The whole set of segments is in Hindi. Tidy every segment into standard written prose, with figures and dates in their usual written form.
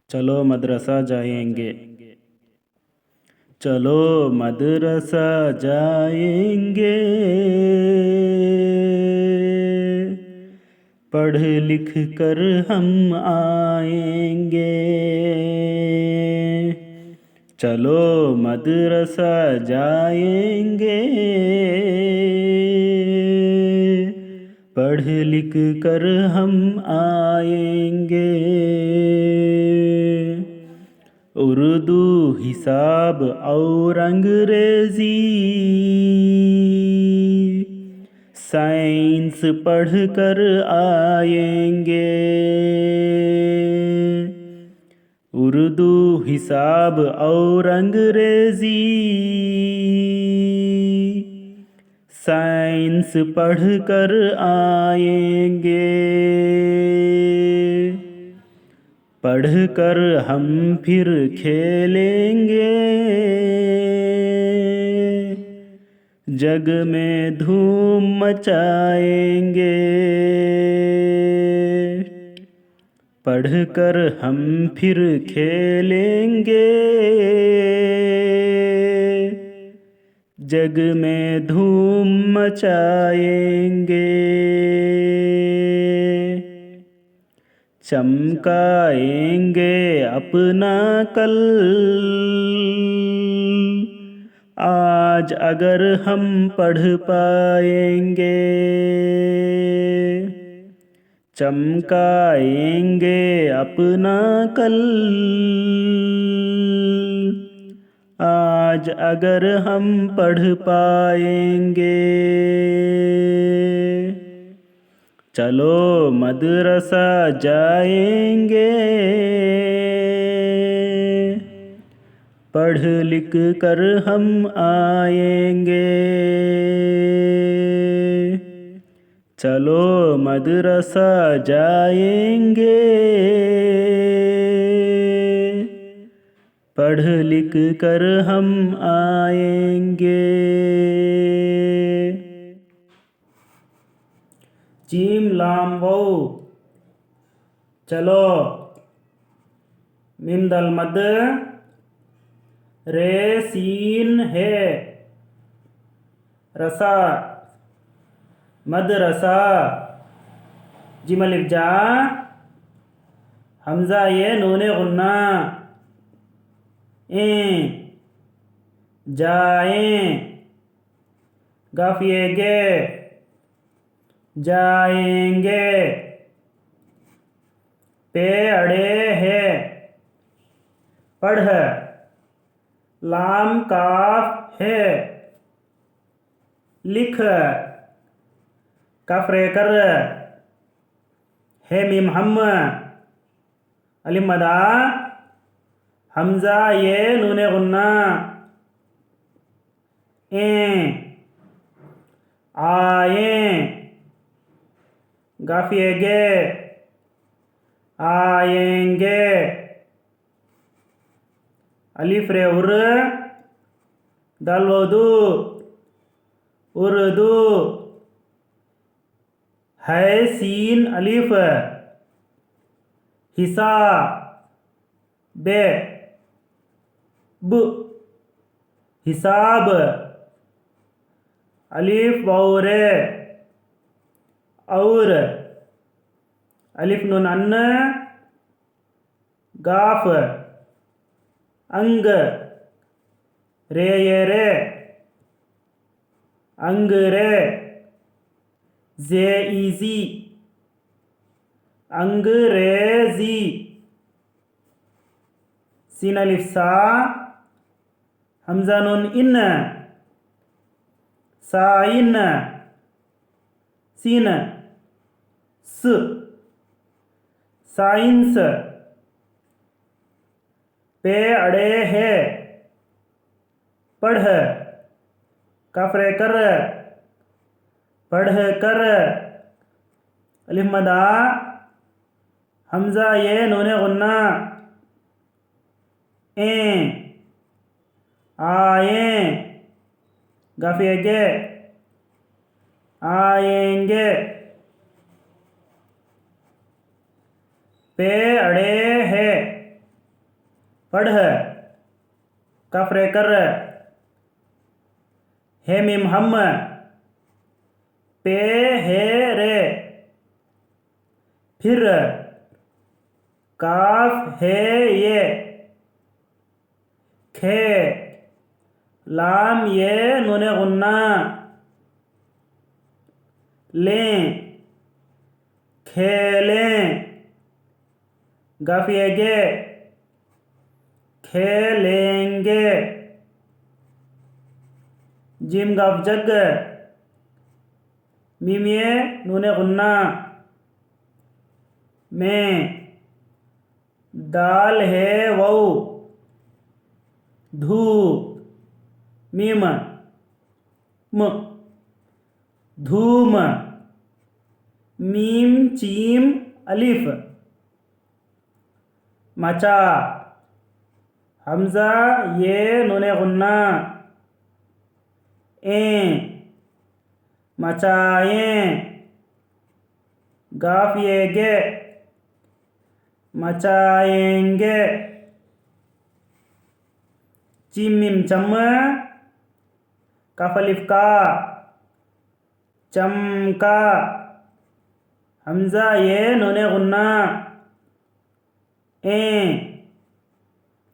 चलो मदरसा जाएंगे। चलो मदरसा जाएंगे, पढ़ लिख कर हम आएंगे। चलो मदरसा जाएंगे, पढ़ लिख कर हम आएंगे। उर्दू हिसाब और अंग्रेजी साइंस पढ़ कर आएंगे। उर्दू हिसाब और अंग्रेजी साइंस पढ़ कर आएंगे। पढ़ कर हम फिर खेलेंगे, जग में धूम मचाएंगे। पढ़ कर हम फिर खेलेंगे, जग में धूम मचाएंगे। चमकाएंगे अपना कल आज अगर हम पढ़ पाएंगे। चमकाएंगे अपना कल आज अगर हम पढ़ पाएंगे। चलो मदरसा जाएंगे, पढ़ लिख कर हम आएंगे। चलो मदरसा जाएंगे, पढ़ लिख कर हम आएंगे। जीम लाम वाव चलो। मीम दल मद रे सीन है रसा मदरसा। जीम अलिफ जा हमजा ये नूने गुन्ना ए जाए गाफ ये गे जाएंगे। पे अड़े है पढ़ लाम काफ है लिख कफ रे कर है मीम हम अलिफ मदा हमजा ये नूने गुन्ना ए आए गाफिएगे आएंगे। अलिफ रे उर दाल वदू उर्दू है सीन अलिफ हिसा बे ब हिसाब अलिफ वाउरे और अलिफ नून अन्न गाफ अंग रे ये रे अंग रे जे इजी अंग्रेजी। सीन अलिफ सा हमजा नून इन साइन सीन स साइंस। पे अड़े है पढ़ कफ रे कर पढ़ कर अलिफ मदा हमजा ये नूने गुन्ना ए आए गाफिएगे आएंगे। पे अड़े है पढ़ कफ रे कर हे मीम हम पे हे रे फिर काफ है ये खे लाम ये नूने गुन्ना लें खेलें गफ ये गे खेलेंगे जिम गफ जग मीम ये नूने गुन्ना में दाल है वऊ धू मीम म धूम मीम चीम अलिफ मचा हमजा ये नूने गुन्ना ए मचाएं गाफ ये गे मचाएंगे चीम मीम चम कफ अलिफ का चमका हमजा ये नूने गुन्ना ए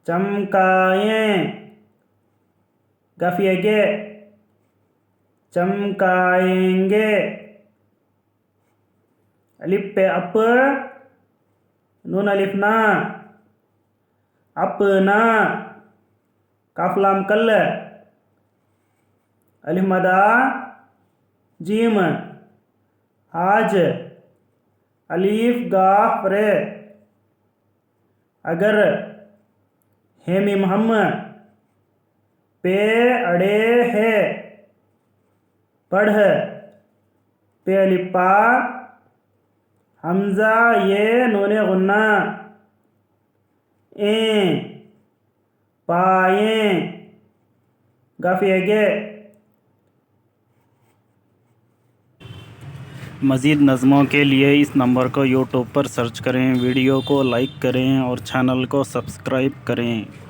चमकाएं गफ ये गे चमकाएंगे अलिफ पे अप नून अलिफ ना अपना काफ लाम कल अलिफ मदा जीम आज अलिफ गाफ रे अगर हे मीम हम पे अड़े है पढ़ पे अलिफ पा हमजा ये नूने गुन्ना ए पाएं गफ ये गे मज़ीद नज़मों के लिए इस नंबर को यूट्यूब पर सर्च करें, वीडियो को लाइक करें और चैनल को सब्सक्राइब करें।